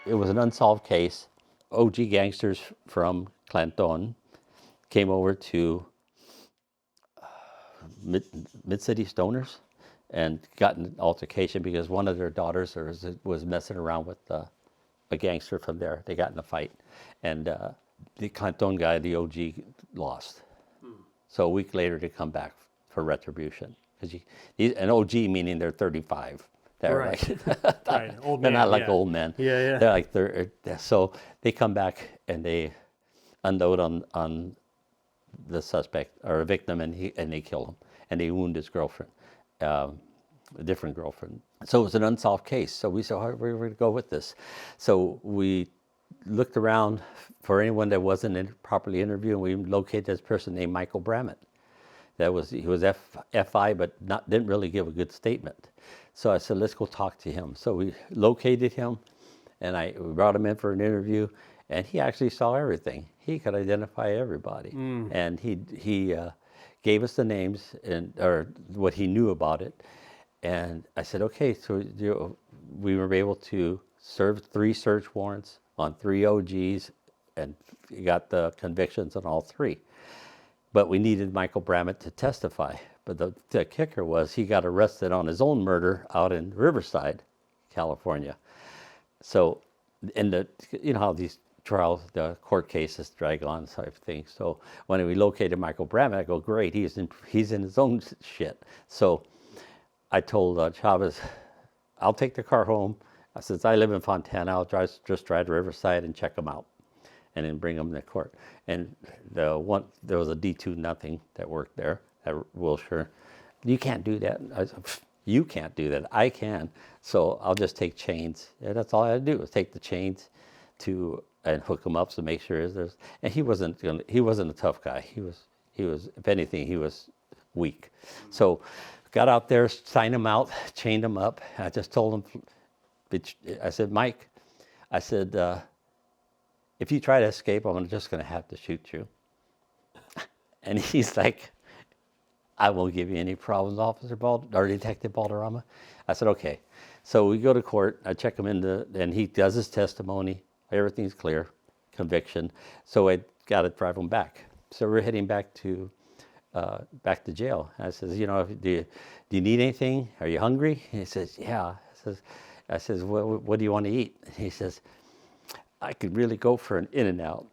it was an unsolved case. OG gangsters from Clanton came over to Mid-City Stoners and got an altercation because one of their daughters was messing around with a gangster from there. They got in a fight. And the Clanton guy, the OG, lost. So a week later, they come back for retribution. An OG meaning they're 35. They're Right. like, Right. Old they're man, not like yeah. old men. Yeah, yeah. They're like so they come back and they unload on the suspect or a victim, and they kill him, and they wound his girlfriend, a different girlfriend. So it was an unsolved case. So we said, how are we going to go with this? So we looked around for anyone that wasn't properly interviewed, and we located this person named Michael Bramett. He was FI, but didn't really give a good statement. So I said, let's go talk to him. So we located him, and we brought him in for an interview, and he actually saw everything. He could identify everybody, and he gave us the names or what he knew about it. And I said, okay, so we were able to serve 3 search warrants on 3 OGs, and got the convictions on all 3. But we needed Michael Bramett to testify. But the kicker was he got arrested on his own murder out in Riverside, California. So, you know how these trials, the court cases drag on type of thing. So when we located Michael Bramett, I go, great, he's in his own shit. So I told Chavez, I'll take the car home. Since I live in Fontana, I'll just drive to Riverside and check him out, and then bring him to court. And there was a D2 nothing that worked there at Wilshire. You can't do that. I said, you can't do that. I can. So I'll just take chains. Yeah, that's all I had to do was take the chains and hook them up to make sure there's. And he wasn't a tough guy. He was if anything, he was weak. So got out there, signed him out, chained him up. I just told him. I said, Mike, I said, if you try to escape, I'm just going to have to shoot you. And he's like, I won't give you any problems, Officer or Detective Balderrama. I said, okay. So we go to court. I check him and he does his testimony. Everything's clear, conviction. So I got to drive him back. So we're heading back to jail. I says, do you need anything? Are you hungry? And he says, yeah. I says, what do you want to eat? And he says, I could really go for an In-N-Out.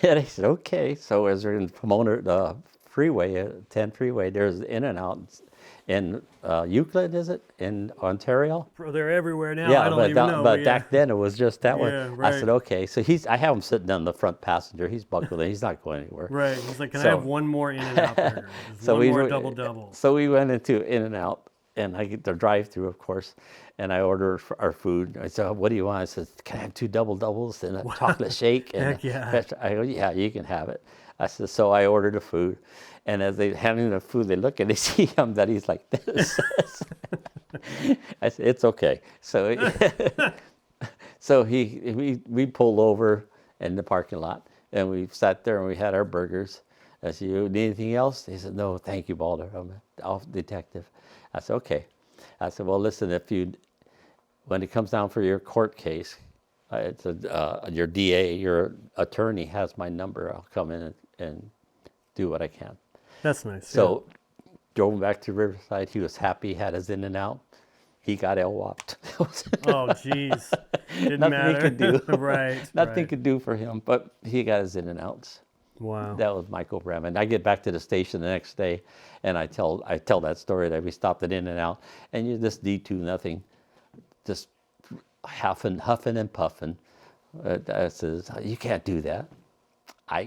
And I said, okay. So as we're in Pomona, the freeway, 10 freeway, there's In-N-Out in Euclid, is it? In Ontario? They're everywhere now. Yeah, I don't even know. but back then it was just that one. Right. I said, okay. So I have him sitting on the front passenger. He's buckled in. He's not going anywhere. Right. He's like, can I have one more In-N-Out burger? One more double-double. So we went into In-N-Out, and I get the drive-thru, of course, and I order our food. I said, what do you want? I said, can I have 2 double-doubles and a chocolate shake? And Heck yeah. I go, yeah, you can have it. I said, so I ordered the food. And as they handing the food, they look and they see him that he's like this. I said, it's okay. So, we pulled over in the parking lot, and we sat there and we had our burgers. I said, you need anything else? He said, no, thank you, Balder. I'm a detective. I said, okay. I said, well, listen, when it comes down for your court case, your DA, your attorney has my number. I'll come in and do what I can. That's nice. So drove him back to Riverside. He was happy, had his In-N-Out. He got L-whopped. Oh, jeez. Didn't Nothing matter. he could do. Right. Nothing could do for him, but he got his In-N-Outs. Wow. That was Michael Bramett. I get back to the station the next day, and I tell that story that we stopped at In-N-Out, and you're this D2 nothing, just huffing and puffing. I says, you can't do that.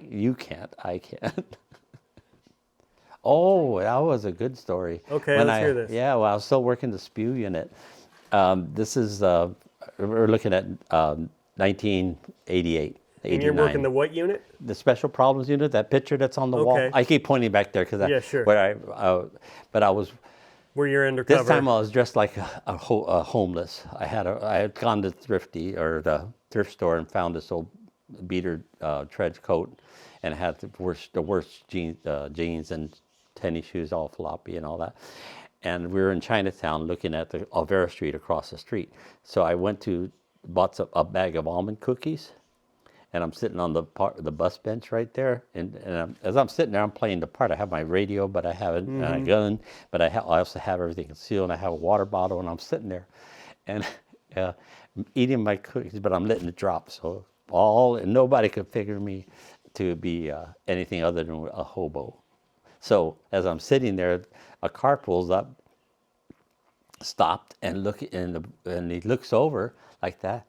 You can't. I can't. Oh, that was a good story. Okay, let's hear this. Yeah, well, I was still working the SPEW unit. This is, we're looking at 1988. 89. And you're working the what unit? The special problems unit, that picture that's on the wall. I keep pointing back there because sure. But I was. Where you're undercover. This time I was dressed like a homeless. I had gone to the thrift store and found this old beater trench coat, and it had the worst jeans and tennis shoes, all floppy and all that. And we were in Chinatown looking at the Alvera Street across the street. So I went to bought a bag of almond cookies, and I'm sitting on the bus bench right there, and as I'm sitting there, I'm playing the part. I have my radio, but I have a gun, but I also have everything concealed, and I have a water bottle, and I'm sitting there, and eating my cookies, but I'm letting it drop, so and nobody could figure me to be anything other than a hobo. So as I'm sitting there, a car pulls up, stopped, and he looks over like that,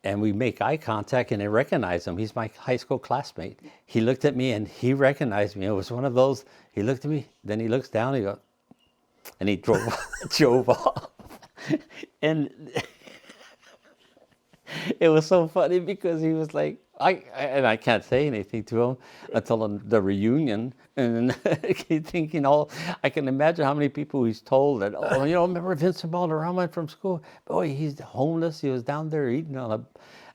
and we make eye contact, and I recognize him. He's my high school classmate. He looked at me, and he recognized me. It was one of those. He looked at me, then he looks down, and he drove off, and it was so funny because he was like, I can't say anything to him until the reunion, and thinking I can imagine how many people he's told that, remember Vincent Balderrama from school? Boy, he's homeless. He was down there eating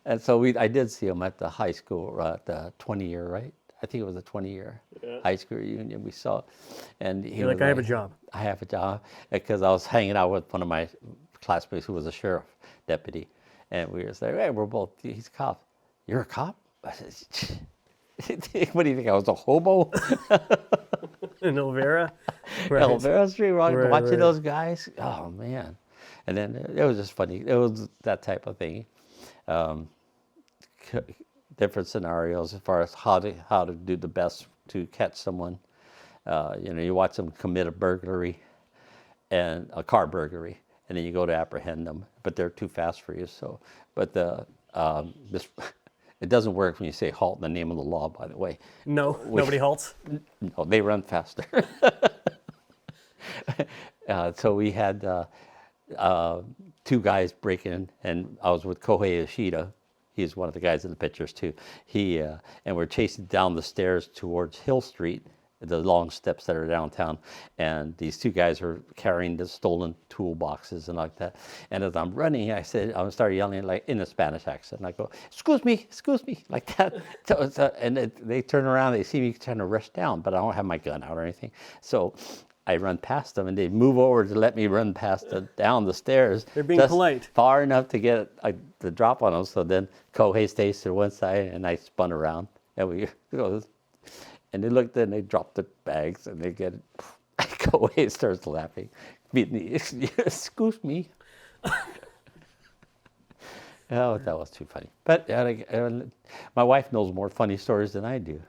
and so I did see him at the high school, at the 20-year, right? I think it was a 20-year high school reunion we saw, and You're like, I have a job. I have a job, because I was hanging out with one of my classmates who was a sheriff deputy, and we were saying, hey, he's a cop. You're a cop? I said, what do you think, I was a hobo? In Elvira? Right. Elvira Street, watching those guys. Oh, man. And then it was just funny. It was that type of thing. Different scenarios as far as how to do the best to catch someone. You watch them commit a burglary, and a car burglary, and then you go to apprehend them, but they're too fast for you. So, but it doesn't work when you say halt in the name of the law, by the way. No, nobody halts? No, they run faster. So we had two guys break in, and I was with Kohei Ishida. He's one of the guys in the pictures too. And we're chasing down the stairs towards Hill Street, the long steps that are downtown, and these two guys are carrying the stolen toolboxes and like that. And as I'm running, I started yelling like in a Spanish accent. And I go, excuse me, like that. And they turn around, they see me trying to rush down, but I don't have my gun out or anything. So I run past them, and they move over to let me run down the stairs. They're being polite. Far enough to get the drop on them. So then Kohei stays to one side, and I spun around, and we go. And they looked, and they dropped the bags, and they get it. Kohei starts laughing. Excuse me. Oh, that was too funny. But my wife knows more funny stories than I do.